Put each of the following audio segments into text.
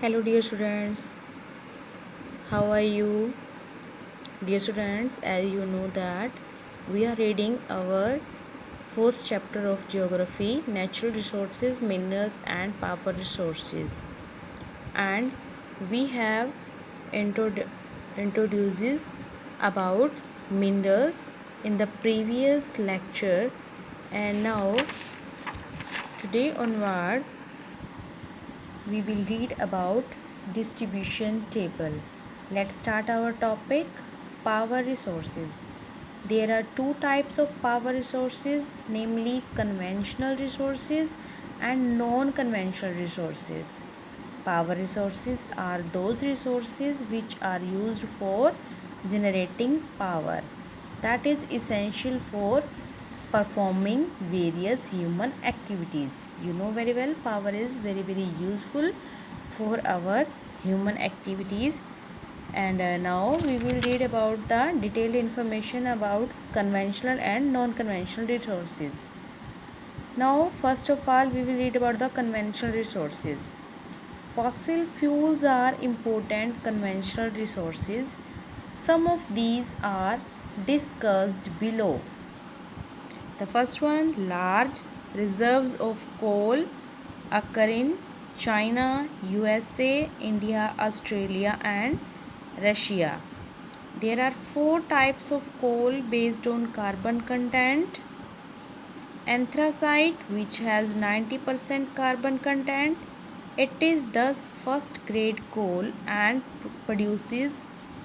Hello, dear students. How are you? Dear students, as you know that we are reading our fourth chapter of geography, natural resources, minerals and power resources. And we have introduces about minerals in the previous lecture, and now today onward we will read about distribution table. Let's start our topic, power resources. There are two types of power resources, namely conventional resources and non-conventional resources. Power resources are those resources which are used for generating power, that is essential for performing various human activities. You know very well, power is very useful for our human activities. And now we will read about the detailed information about conventional and non-conventional resources. Now first of all we will read about the conventional resources. Fossil fuels are important conventional resources. Some of these are discussed below. The first one, large reserves of coal occur in China, USA, India, Australia and Russia. There are four types of coal based on carbon content. Anthracite, which has 90% carbon content. It is thus first grade coal and produces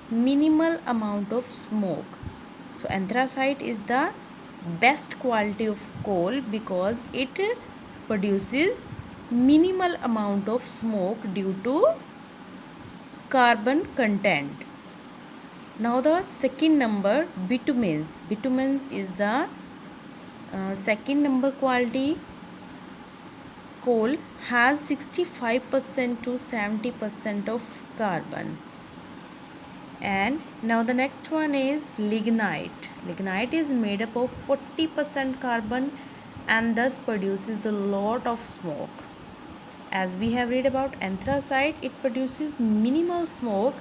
minimal amount of smoke. So anthracite is the best quality of coal because it produces minimal amount of smoke due to carbon content. Now the second number, bitumens. Bitumens is the second number quality coal, has 65% to 70% of carbon. And now the next one is lignite. Lignite is made up of 40% carbon and thus produces a lot of smoke. As we have read about anthracite, it produces minimal smoke,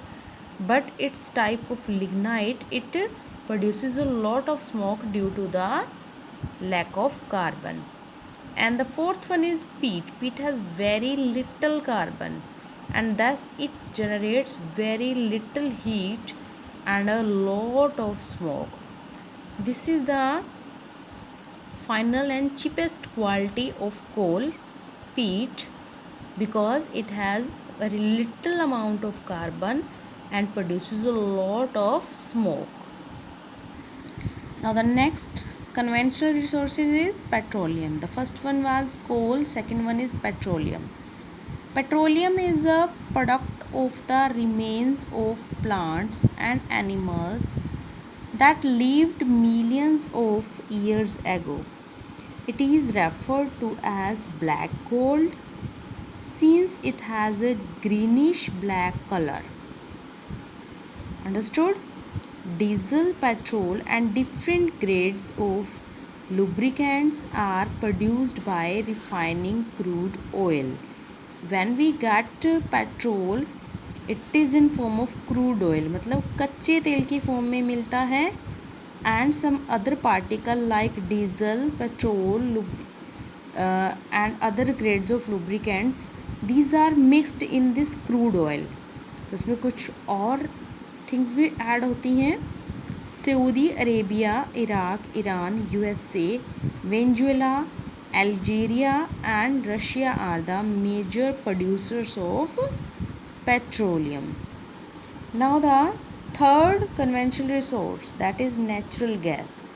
but its type of lignite, it produces a lot of smoke due to the lack of carbon. And the fourth one is peat. Peat has very little carbon and thus it generates very little heat and a lot of smoke. This is the final and cheapest quality of coal, peat, because it has very little amount of carbon and produces a lot of smoke. Now the next conventional resources is petroleum. The first one was coal, second one is petroleum. Petroleum is a product of the remains of plants and animals that lived millions of years ago. It is referred to as black gold since it has a greenish black color. Understood? Diesel, petrol and different grades of lubricants are produced by refining crude oil. When we get petrol, it is in form of crude oil, मतलब कच्चे तेल की form में मिलता है, and some other particle like diesel, petrol and other grades of lubricants, these are mixed in this crude oil. तो इसमें कुछ और थिंग्स भी ऐड होती हैं. Saudi Arabia, Iraq, Iran, USA, Venezuela, Algeria and Russia are the major producers of petroleum. Now the third conventional resource, that is natural gas.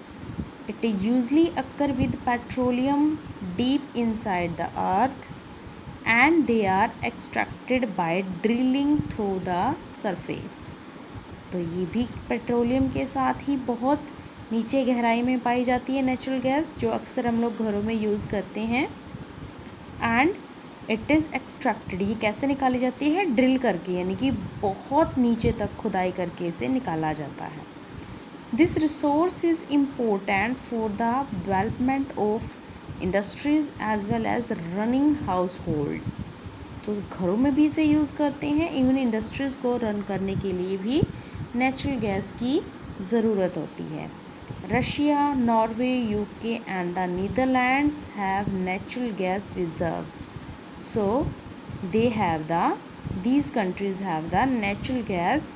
It usually occur with petroleum deep inside the earth and they are extracted by drilling through the surface. तो ये भी petroleum के साथ ही बहुत नीचे गहराई में पाई जाती है नेचुरल गैस, जो अक्सर हम लोग घरों में यूज़ करते हैं. And it is extracted. ये कैसे निकाली जाती है? ड्रिल करके, यानी कि बहुत नीचे तक खुदाई करके इसे निकाला जाता है. This resource is important for the development of industries as well as running households. तो घरों में भी इसे यूज़ करते हैं, इवन इंडस्ट्रीज़ को रन करने के लिए भी नेचुरल गैस की ज़रूरत होती है। Russia, Norway, UK and the Netherlands have natural gas reserves. So these countries have the natural gas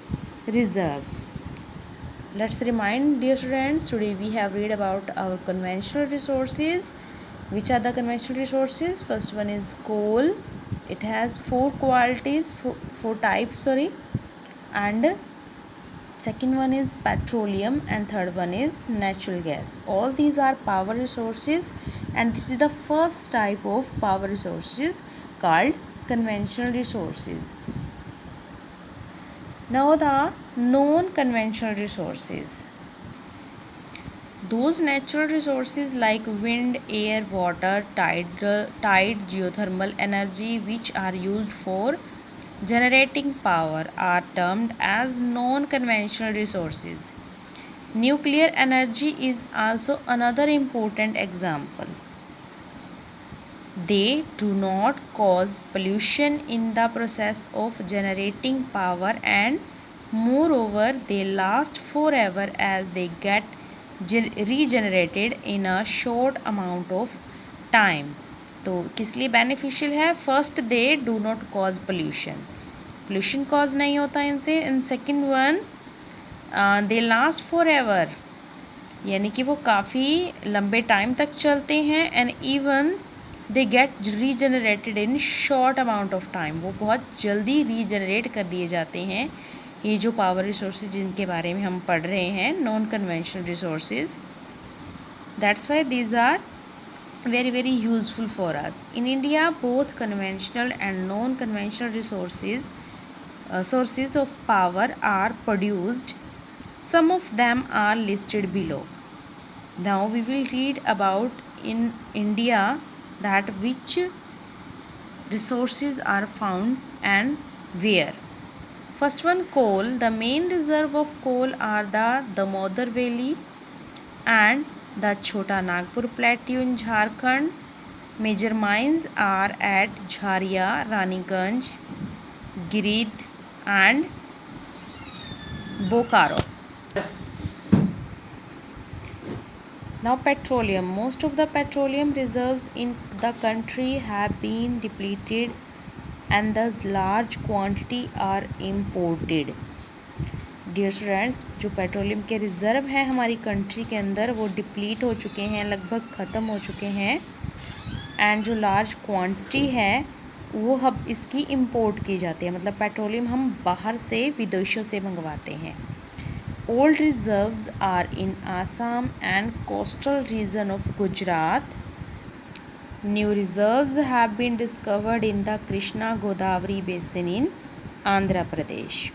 reserves. Let's remind, dear students, today we have read about our conventional resources. Which are the conventional resources? First one is coal. It has four qualities, four types, sorry. And second one is petroleum, and third one is natural gas. All these are power resources, and this is the first type of power resources called conventional resources. Now the non-conventional resources. Those natural resources like wind, air, water, geothermal energy which are used for generating power are termed as non-conventional resources. Nuclear energy is also another important example. They do not cause pollution in the process of generating power, and moreover they last forever as they get regenerated in a short amount of time. तो किस लिए beneficial है? First, they do not cause pollution cause नहीं होता इनसे. And second one, they last for ever, यानी कि वो काफ़ी लंबे टाइम तक चलते हैं. And even they get regenerated in short amount of time, वो बहुत जल्दी रीजनरेट कर दिए जाते हैं. ये जो पावर रिसोर्सेज जिनके बारे में हम पढ़ रहे हैं, non conventional resources, that's why these are very very useful for us. In India, both conventional and non conventional sources of power are produced. Some of them are listed below. Now we will read about in India that which resources are found and where. First one, coal. The main reserve of coal are the Damodar Valley and the Chota Nagpur Plateau in Jharkhand. Major mines are at Jharia, Raniganj, Girid and Bokaro. Now petroleum. Most of the petroleum reserves in the country have been depleted and thus large quantity are imported. Dear students, जो petroleum के reserve हैं हमारी country के अंदर वो deplete हो चुके हैं, लगभग ख़त्म हो चुके हैं. एंड जो लार्ज क्वांटिटी है वो अब इसकी इंपोर्ट की जाती है, मतलब पेट्रोलियम हम बाहर से विदेशों से मंगवाते हैं. Old reserves are in Assam and coastal region of Gujarat. New reserves have been discovered in the Krishna Godavari basin in Andhra Pradesh.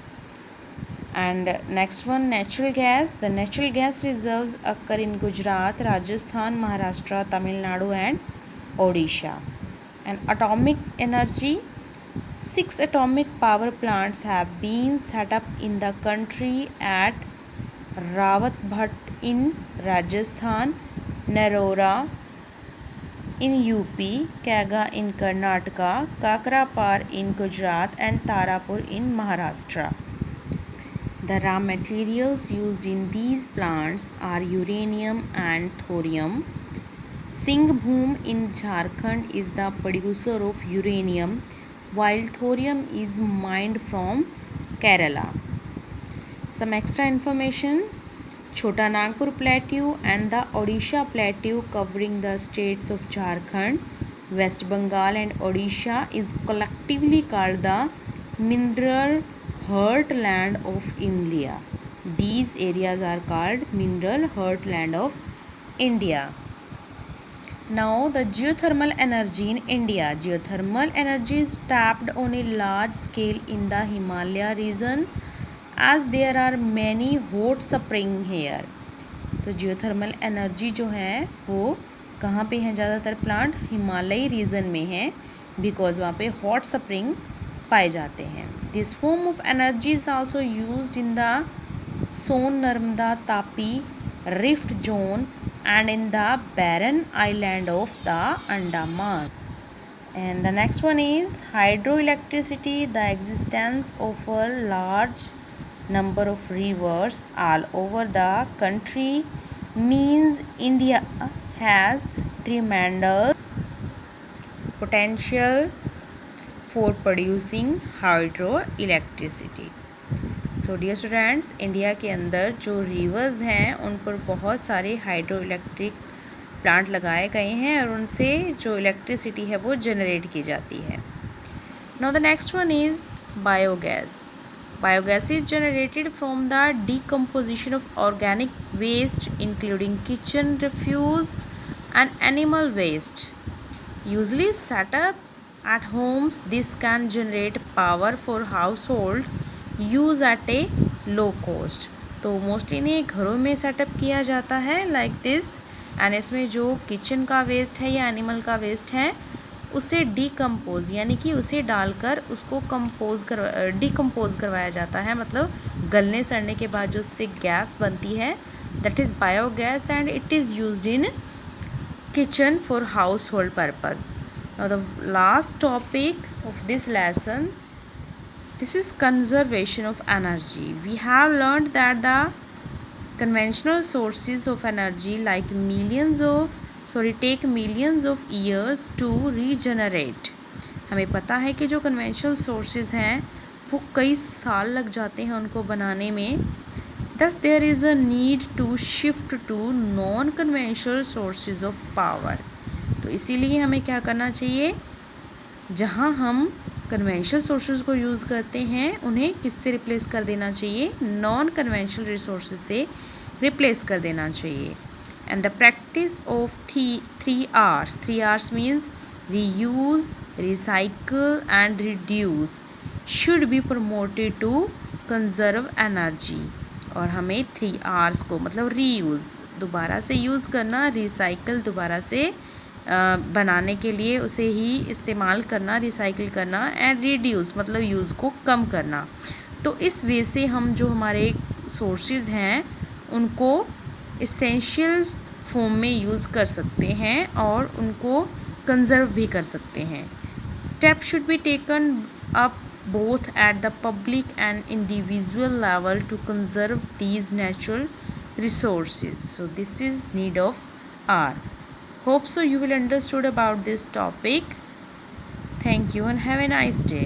And next one, natural gas. The natural gas reserves occur in Gujarat, Rajasthan, Maharashtra, Tamil Nadu and Odisha. And atomic energy. 6 atomic power plants have been set up in the country at Rawatbhat in Rajasthan, Narora in UP, Kaga in Karnataka, Kakrapar in Gujarat and Tarapur in Maharashtra. The raw materials used in these plants are uranium and thorium. Singhbhum in Jharkhand is the producer of uranium, while thorium is mined from Kerala. Some extra information. Chota Nagpur Plateau and the Odisha Plateau covering the states of Jharkhand, West Bengal and Odisha is collectively called the mineral heartland of India. These areas are called mineral heartland of India. Now the geothermal energy in India. Geothermal energy is tapped on a large scale in the Himalaya region as there are many hot springs here. तो geothermal energy जो है वो कहाँ पे हैं? ज़्यादातर plant हिमालयी reason में हैं, बिकॉज वहाँ पे हॉट स्प्रिंग पाए जाते हैं. This form of energy is also used in the Son, Narmada, Tapi rift zone and in the barren island of the Andaman. And the next one is hydroelectricity. The existence of a large number of rivers all over the country means India has tremendous potential for producing hydroelectricity. So dear students, India के अंदर जो reverse हैं उन पर बहुत सारे hydro electric plant लगाए गए हैं और उनसे जो इलेक्ट्रिसिटी है वो जनरेट की जाती है. Now the next one is biogas. Biogas is generated from the decomposition of organic waste including kitchen refuse and animal waste. Usually set up at homes, this can generate power for household use at a low cost. तो mostly इन्हें घरों में setup किया जाता है like this. And इसमें जो kitchen का वेस्ट है या एनिमल का वेस्ट है उसे डिकम्पोज यानी कि उसे डालकर उसको डिकम्पोज करवाया जाता है, मतलब गलने सड़ने के बाद जो उससे गैस बनती है, that is biogas and it is used in kitchen for household purpose. Now the last topic of this lesson, this is conservation of energy. We have learned that the conventional sources of energy take millions of years to regenerate. हमें पता है कि जो conventional sources हैं वो कई साल लग जाते हैं उनको बनाने में. Thus there is a need to shift to non-conventional sources of power. तो इसीलिए हमें क्या करना चाहिए, जहाँ हम कन्वेंशनल सोर्सेज को यूज़ करते हैं उन्हें किससे रिप्लेस कर देना चाहिए, नॉन कन्वेंशनल रिसोर्सेज से रिप्लेस कर देना चाहिए. And the practice of three Rs means reuse, recycle and reduce should be promoted to conserve energy. और हमें 3 R's को, मतलब रीयूज़ दोबारा से यूज़ करना, रिसाइकल दोबारा से बनाने के लिए उसे ही इस्तेमाल करना, रिसाइकिल करना, एंड रिड्यूस मतलब यूज़ को कम करना. तो इस वे से हम जो हमारे सोर्सेज हैं उनको इसेंशियल फॉर्म में यूज़ कर सकते हैं और उनको कंजर्व भी कर सकते हैं. Step should be taken up both at the public and individual level to conserve these natural resources. So this is need of R. Hope so you will understood about this topic. Thank you and have a nice day.